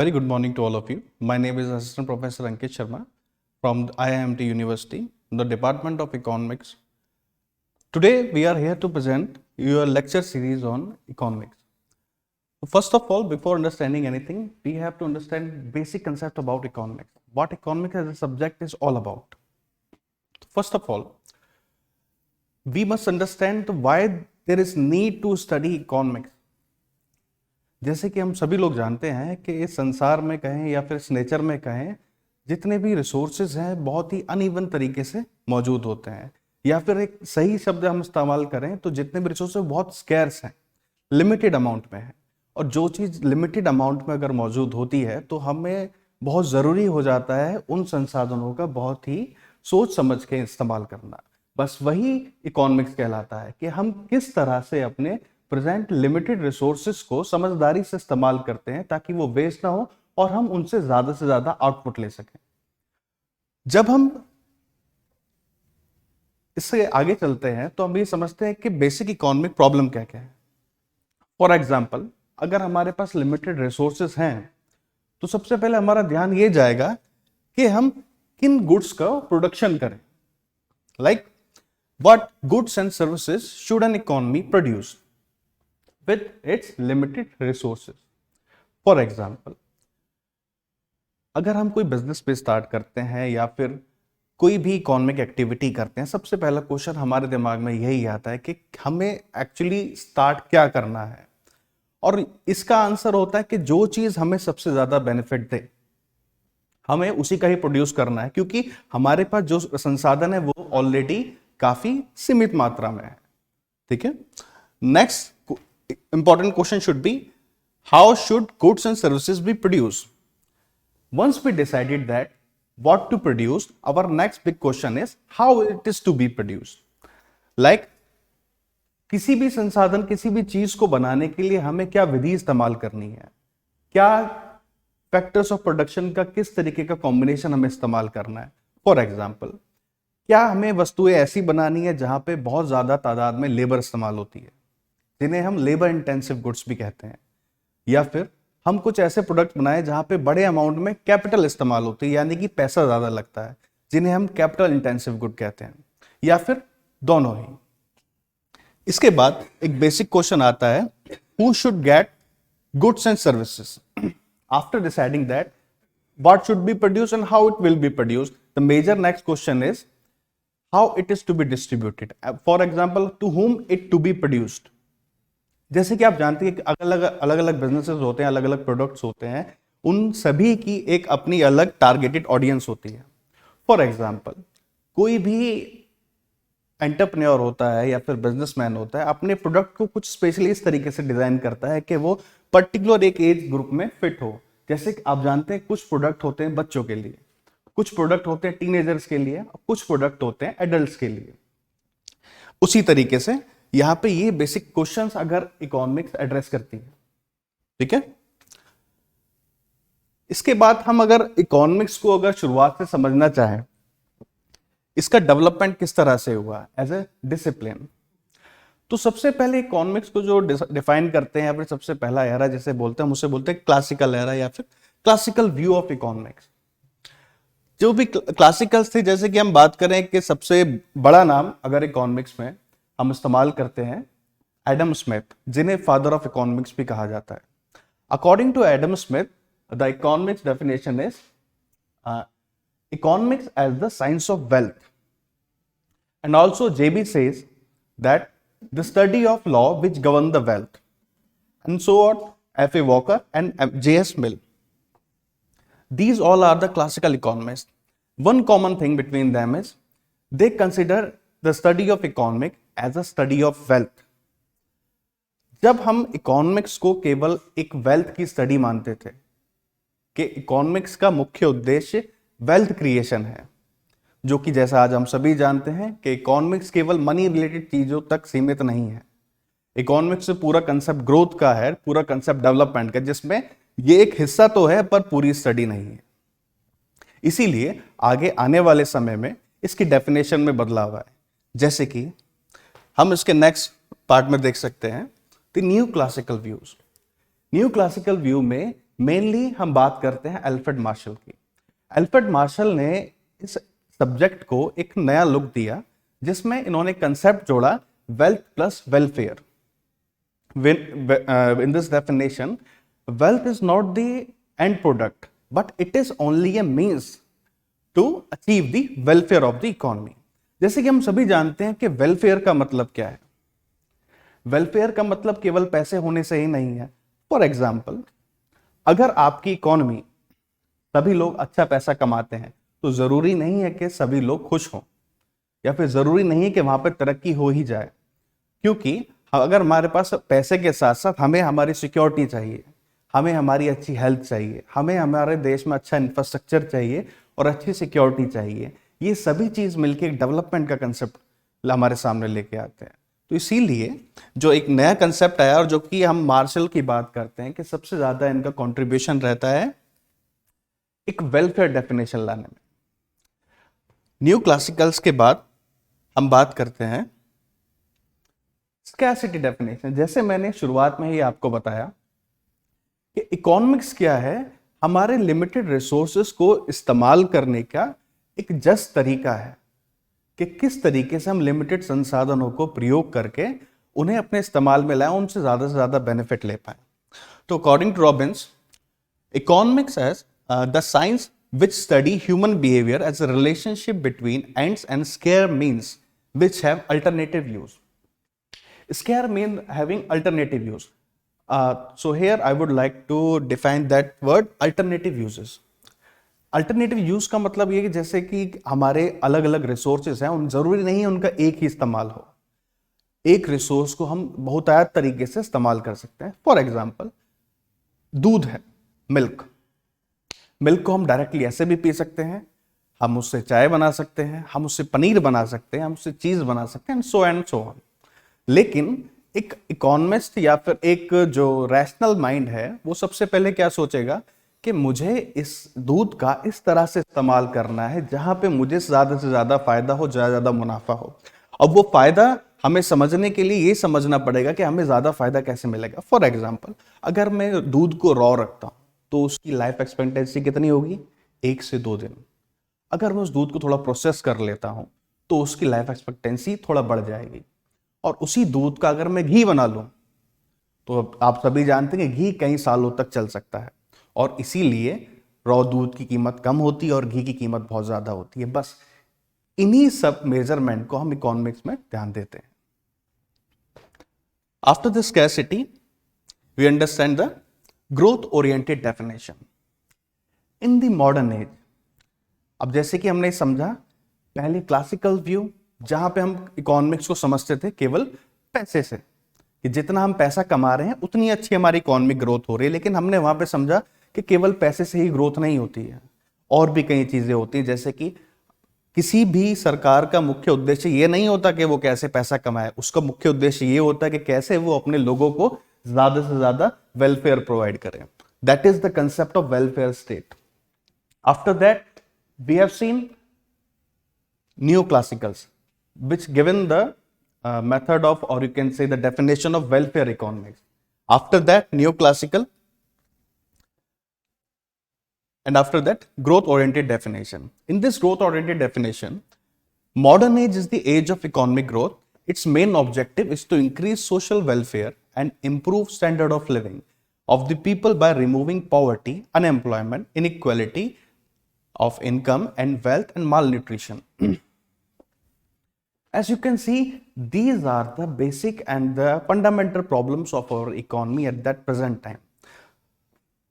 Very good morning to all of you. My name is Assistant Professor Ankit Sharma from IIMT University, the Department of Economics. Today we are here to present your lecture series on economics. First of all, before understanding anything, we have to understand basic concept about economics. What economics as a subject is all about. First of all, we must understand why there is need to study economics. जैसे कि हम सभी लोग जानते हैं कि इस संसार में कहें या फिर इस नेचर में कहें, जितने भी रिसोर्सेज हैं बहुत ही अनइवन तरीके से मौजूद होते हैं, या फिर एक सही शब्द हम इस्तेमाल करें तो जितने भी रिसोर्सेज बहुत स्कैर्स हैं, लिमिटेड अमाउंट में है। और जो चीज़ लिमिटेड अमाउंट में अगर मौजूद होती है तो हमें बहुत ज़रूरी हो जाता है उन संसाधनों का बहुत ही सोच समझ के इस्तेमाल करना। बस वही इकोनॉमिक्स कहलाता है कि हम किस तरह से अपने प्रेजेंट लिमिटेड रिसोर्सेस को समझदारी से इस्तेमाल करते हैं ताकि वो वेस्ट ना हो और हम उनसे से ज्यादा आउटपुट ले सकें। जब हम इससे आगे चलते हैं तो हम ये समझते हैं कि बेसिक इकोनॉमिक प्रॉब्लम क्या क्या है। फॉर एग्जांपल, अगर हमारे पास लिमिटेड रिसोर्सेस हैं तो सबसे पहले हमारा ध्यान ये जाएगा कि हम किन गुड्स का प्रोडक्शन करें। Like what goods and services should an economy produce with its limited resources. For example, अगर हम कोई बिजनेस पे स्टार्ट करते हैं या फिर कोई भी इकोनॉमिक एक्टिविटी करते हैं, सबसे पहला क्वेश्चन हमारे दिमाग में यही आता है कि हमें एक्चुअली स्टार्ट क्या करना है, और इसका आंसर होता है कि जो चीज हमें सबसे ज्यादा बेनिफिट दे हमें उसी का ही प्रोड्यूस करना है, क्योंकि हमारे पास जो संसाधन है वो ऑलरेडी काफी सीमित मात्रा में है। ठीक है। Next important question should be, how should goods and services be produced? Once we decided that what to produce, our next big question is how it is to be produced. Like किसी भी संसाधन, किसी भी चीज को बनाने के लिए हमें क्या विधि इस्तेमाल करनी है, क्या फैक्टर्स ऑफ प्रोडक्शन का किस तरीके का कॉम्बिनेशन हमें इस्तेमाल करना है। फॉर एग्जाम्पल, क्या हमें वस्तुएं ऐसी बनानी है जहां पे बहुत ज्यादा तादाद में लेबर इस्तेमाल होती है, जिन्हें हम लेबर इंटेंसिव गुड्स भी कहते हैं, या फिर हम कुछ ऐसे प्रोडक्ट बनाए जहां पे बड़े अमाउंट में कैपिटल इस्तेमाल होती है, यानी कि पैसा ज्यादा लगता है, जिन्हें हम कैपिटल इंटेंसिव गुड कहते हैं, या फिर दोनों ही। इसके बाद एक बेसिक क्वेश्चन आता है, who should get goods and services. After deciding that what should be produced and how it will be produced, the major next question is how it is to be distributed. For example, to whom it to be produced. जैसे कि आप जानते हैं कि अलग अलग businesses होते हैं, अलग अलग प्रोडक्ट्स होते हैं, उन सभी की एक अपनी अलग टारगेटेड ऑडियंस होती है। फॉर एग्जांपल, कोई भी एंटरप्रेन्योर होता है या फिर बिजनेसमैन होता है, अपने प्रोडक्ट को कुछ स्पेशली इस तरीके से डिजाइन करता है कि वो पर्टिकुलर एक एज ग्रुप में फिट हो। जैसे कि आप जानते हैं कुछ प्रोडक्ट होते हैं बच्चों के लिए, कुछ प्रोडक्ट होते हैं टीनेजर्स के लिए, और कुछ प्रोडक्ट होते हैं एडल्ट्स के लिए। उसी तरीके से यहां पे ये बेसिक क्वेश्चंस अगर इकोनॉमिक्स एड्रेस करती है। ठीक है। इसके बाद हम अगर इकोनॉमिक्स को अगर शुरुआत से समझना चाहें, इसका डेवलपमेंट किस तरह से हुआ एज ए डिसिप्लिन, तो सबसे पहले इकोनॉमिक्स को जो डिफाइन करते हैं या फिर सबसे पहला एरा जैसे बोलते हैं, हम उसे बोलते हैं क्लासिकल एरा या फिर क्लासिकल व्यू ऑफ इकोनॉमिक्स। जो भी क्लासिकल्स थे, जैसे कि हम बात करें कि सबसे बड़ा नाम अगर इकोनॉमिक्स में हम इस्तेमाल करते हैं एडम स्मिथ, जिन्हें फादर ऑफ इकोनॉमिक्स भी कहा जाता है। According to Adam Smith, the economics definition is economics as the science of wealth, and also JB says that the study of law which govern the wealth, and so on F A Walker and J S Mill. These all are the classical economists. One common thing between them is they consider the study of economic as a study of wealth. जब हम economics को केवल एक wealth की study मानते थे कि economics का मुख्य उद्देश्य वेल्थ क्रिएशन है, जो कि जैसा आज हम सभी जानते हैं कि इकोनॉमिक्स केवल मनी रिलेटेड चीजों तक सीमित नहीं है। इकोनॉमिक्स से पूरा कंसेप्ट ग्रोथ का है, पूरा कंसेप्ट डेवलपमेंट का, जिसमें ये एक हिस्सा तो है पर पूरी स्टडी नहीं है। इसीलिए आगे आने वाले समय में इसकी डेफिनेशन में बदलाव है, जैसे कि हम इसके नेक्स्ट पार्ट में देख सकते हैं the new classical views. New classical view में मेनली हम बात करते हैं अल्फ्रेड मार्शल की। अल्फ्रेड मार्शल ने इस सब्जेक्ट को एक नया लुक दिया, जिसमें इन्होंने कंसेप्ट जोड़ा wealth plus welfare. In this definition, wealth is not the end product, but it is only a means to achieve the welfare of the economy। जैसे कि हम सभी जानते हैं कि वेलफेयर का मतलब क्या है। वेलफेयर का मतलब केवल पैसे होने से ही नहीं है। फॉर एग्जाम्पल, अगर आपकी इकोनॉमी सभी लोग अच्छा पैसा कमाते हैं तो जरूरी नहीं है कि सभी लोग खुश हों, या फिर जरूरी नहीं है कि वहां पर तरक्की हो ही जाए। क्योंकि अगर हमारे पास पैसे के साथ साथ हमें हमारी सिक्योरिटी चाहिए, हमें हमारी अच्छी हेल्थ चाहिए, हमें हमारे देश में अच्छा इंफ्रास्ट्रक्चर चाहिए और अच्छी सिक्योरिटी चाहिए। ये सभी चीज मिलकर एक डेवलपमेंट का कंसेप्ट हमारे सामने लेके आते हैं। तो इसीलिए जो एक नया कंसेप्ट आया, और जो कि हम मार्शल की बात करते हैं कि सबसे ज्यादा इनका कंट्रीब्यूशन रहता है एक वेलफेयर डेफिनेशन लाने में। न्यू क्लासिकल्स के बाद हम बात करते हैं स्कैरसिटी डेफिनेशन। जैसे मैंने शुरुआत में ही आपको बताया कि इकोनॉमिक्स क्या है, हमारे लिमिटेड रिसोर्सेस को इस्तेमाल करने का एक जस्ट तरीका है कि किस तरीके से हम लिमिटेड संसाधनों को प्रयोग करके उन्हें अपने इस्तेमाल में लाएं, उनसे ज्यादा बेनिफिट ले पाए। तो according to Robbins, economics as the science which study human behavior as a relationship between ends and scarce means which have alternative use. Scarce mean having alternative use. So here I would like to define that word alternative uses. Alternative use का मतलब ये कि जैसे कि हमारे अलग अलग resources हैं, उन जरूरी नहीं है उनका एक ही इस्तेमाल हो। एक रिसोर्स को हम बहुतायत तरीके से इस्तेमाल कर सकते हैं। फॉर एग्जाम्पल, दूध है, मिल्क को हम डायरेक्टली ऐसे भी पी सकते हैं, हम उससे चाय बना सकते हैं, हम उससे पनीर बना सकते हैं, हम उससे चीज बना सकते हैं, एंड सो ऑन। लेकिन एक इकोनॉमिस्ट या फिर एक जो रैशनल माइंड है, वो सबसे पहले क्या सोचेगा कि मुझे इस दूध का इस तरह से इस्तेमाल करना है जहां पे मुझे से ज्यादा फायदा हो, ज्यादा मुनाफा हो। अब वो फायदा हमें समझने के लिए ये समझना पड़ेगा कि हमें ज्यादा फायदा कैसे मिलेगा। फॉर एग्जाम्पल, अगर मैं दूध को रॉ रखता हूं तो उसकी लाइफ एक्सपेक्टेंसी कितनी होगी? 1 से 2 दिन। अगर मैं उस दूध को थोड़ा प्रोसेस कर लेता हूं तो उसकी लाइफ एक्सपेक्टेंसी थोड़ा बढ़ जाएगी। और उसी दूध का अगर मैं घी बना लूं तो आप सभी जानते हैं कि घी कई सालों तक चल सकता है, और इसीलिए रॉ दूध की कीमत कम होती है और घी की कीमत बहुत ज्यादा होती है। बस इन्हीं सब मेजरमेंट को हम इकोनॉमिक्स में ध्यान देते हैं। After the scarcity we understand the growth oriented definition in the modern age. अब जैसे कि हमने समझा पहले क्लासिकल व्यू, जहां पे हम इकोनॉमिक्स को समझते थे केवल पैसे से, कि जितना हम पैसा कमा रहे हैं उतनी अच्छी हमारी इकोनॉमिक ग्रोथ हो रही है। लेकिन हमने वहां पे समझा कि केवल पैसे से ही ग्रोथ नहीं होती है, और भी कई चीजें होती हैं। जैसे कि किसी भी सरकार का मुख्य उद्देश्य ये नहीं होता कि वो कैसे पैसा कमाए, उसका मुख्य उद्देश्य ये होता है कि कैसे वो अपने लोगों को ज्यादा से ज्यादा वेलफेयर प्रोवाइड करें। That is the concept of welfare state. After that we have seen new classicals which given the method of, or you can say the definition of welfare economics. After that neoclassical, and after that growth oriented definition. In this growth oriented definition, modern age is the age of economic growth. Its main objective is to increase social welfare and improve standard of living of the people by removing poverty, unemployment, inequality of income and wealth, and malnutrition. As you can see, these are the basic and the fundamental problems of our economy at that present time.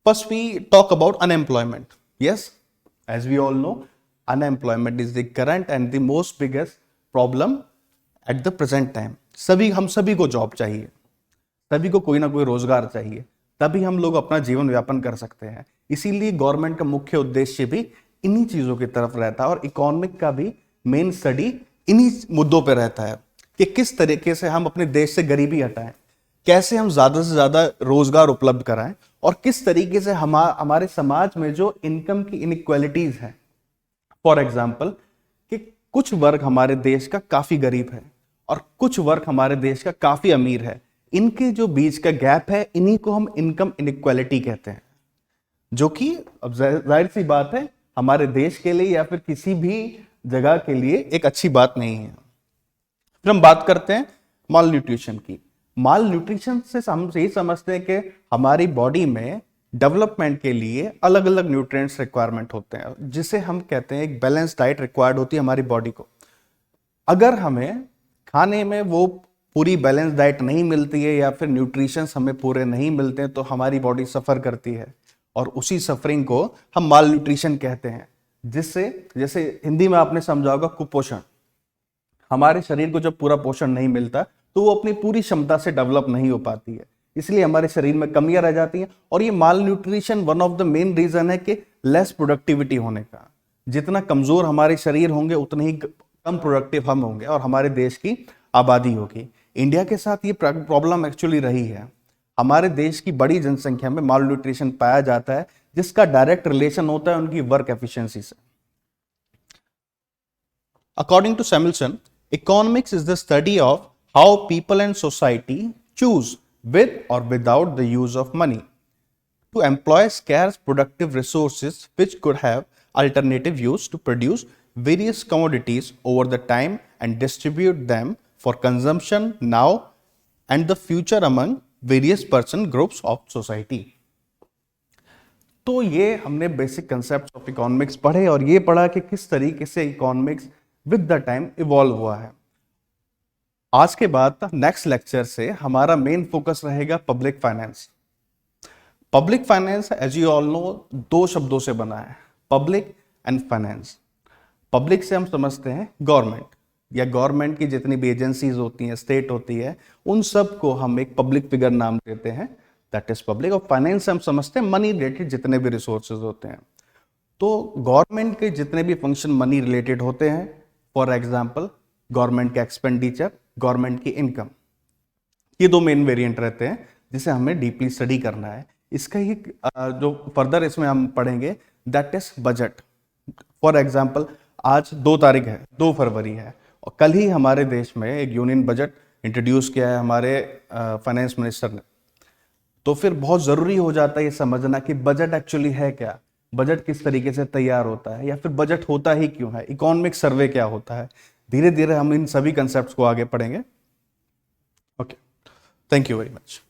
First, we talk about unemployment. Yes, as we all know, unemployment is the current and the most biggest problem at the present time. हम सभी को job चाहिए, सभी को कोई ना कोई रोजगार चाहिए, तभी हम लोग अपना जीवन व्यापन कर सकते हैं। इसीलिए गवर्नमेंट का मुख्य उद्देश्य भी इन्हीं चीजों की तरफ रहता है, और इकोनॉमिक का भी मेन स्टडी इन्हीं मुद्दों पे रहता है कि किस तरीके से हम अपने देश से गरीबी हटाएं, कैसे हम ज्यादा से ज्यादा रोजगार उपलब्ध कराएं, और किस तरीके से हमारे समाज में जो इनकम की इनइक्वालिटीज हैं, फॉर एग्जांपल कि कुछ वर्ग हमारे देश का काफी गरीब है और कुछ वर्ग हमारे देश का काफी अमीर है, इनके जो बीच का गैप है, इन्हीं को हम इनकम इनइक्वालिटी कहते हैं। जो कि अब जाहिर सी बात है हमारे देश के लिए या फिर किसी भी जगह के लिए एक अच्छी बात नहीं है। फिर हम बात करते हैं माल न्यूट्रिशन की। माल न्यूट्रिशन से हम यही समझते हैं कि हमारी बॉडी में डेवलपमेंट के लिए अलग अलग न्यूट्रिएंट्स रिक्वायरमेंट होते हैं, जिसे हम कहते हैं एक बैलेंस डाइट रिक्वायर्ड होती है हमारी बॉडी को। अगर हमें खाने में वो पूरी बैलेंस डाइट नहीं मिलती है या फिर न्यूट्रिशंस हमें पूरे नहीं मिलते हैं तो हमारी बॉडी सफ़र करती है, और उसी सफरिंग को हम माल न्यूट्रिशन कहते हैं। जिससे जैसे हिंदी में आपने समझा होगा कुपोषण, हमारे शरीर को जब पूरा पोषण नहीं मिलता तो वो अपनी पूरी क्षमता से डेवलप नहीं हो पाती है, इसलिए हमारे शरीर में कमियां रह जाती हैं। और ये malnutrition one of the main reason है कि लेस प्रोडक्टिविटी होने का। जितना कमजोर हमारे शरीर होंगे उतने ही कम प्रोडक्टिव हम होंगे और हमारे देश की आबादी होगी। इंडिया के साथ ये प्रॉब्लम एक्चुअली रही है। हमारे देश की बड़ी जनसंख्या में माल न्यूट्रिशन पाया जाता है, जिसका डायरेक्ट रिलेशन होता है उनकी वर्क एफिशिएंसी से। According to Samuelson, economics is the study of how people and society choose with or without the use of money to employ scarce productive resources which could have alternative use to produce various commodities over the time and distribute them for consumption now and the future among various person groups of society। तो ये हमने basic concept of economics पढ़े और ये पढ़ा कि किस तरीके से economics with the time evolve हुआ है। आज के बाद नेक्स्ट लेक्चर से हमारा मेन फोकस रहेगा public finance. Public finance as you all know दो शब्दों से बना है, पब्लिक एंड फाइनेंस। पब्लिक से हम समझते हैं गवर्नमेंट या गवर्नमेंट की जितनी भी एजेंसीज होती हैं, स्टेट होती है, उन सब को हम एक पब्लिक फिगर नाम देते हैं, दैट इज पब्लिक। और फाइनेंस से हम समझते हैं मनी रिलेटेड जितने भी रिसोर्सेज होते हैं। तो गवर्नमेंट के जितने भी फंक्शन मनी रिलेटेड होते हैं, फॉर एग्जाम्पल गवर्नमेंट का एक्सपेंडिचर, गवर्नमेंट की इनकम, ये दो मेन वेरिएंट रहते हैं जिसे हमें डीपली स्टडी करना है। इसका ही जो फर्दर इसमें हम पढ़ेंगे that is budget. For example आज 2 तारीख है, 2 फरवरी है, और कल ही हमारे देश में एक यूनियन बजट इंट्रोड्यूस किया है हमारे फाइनेंस मिनिस्टर ने। तो फिर बहुत ज़रूरी हो जाता है ये समझना कि बजट एक्चुअली है क्या, बजट किस तरीके से तैयार होता है, या फिर बजट होता ही क्यों है, इकोनॉमिक सर्वे क्या होता है। धीरे धीरे हम इन सभी कंसेप्ट्स को आगे पढ़ेंगे। Okay, thank you very much.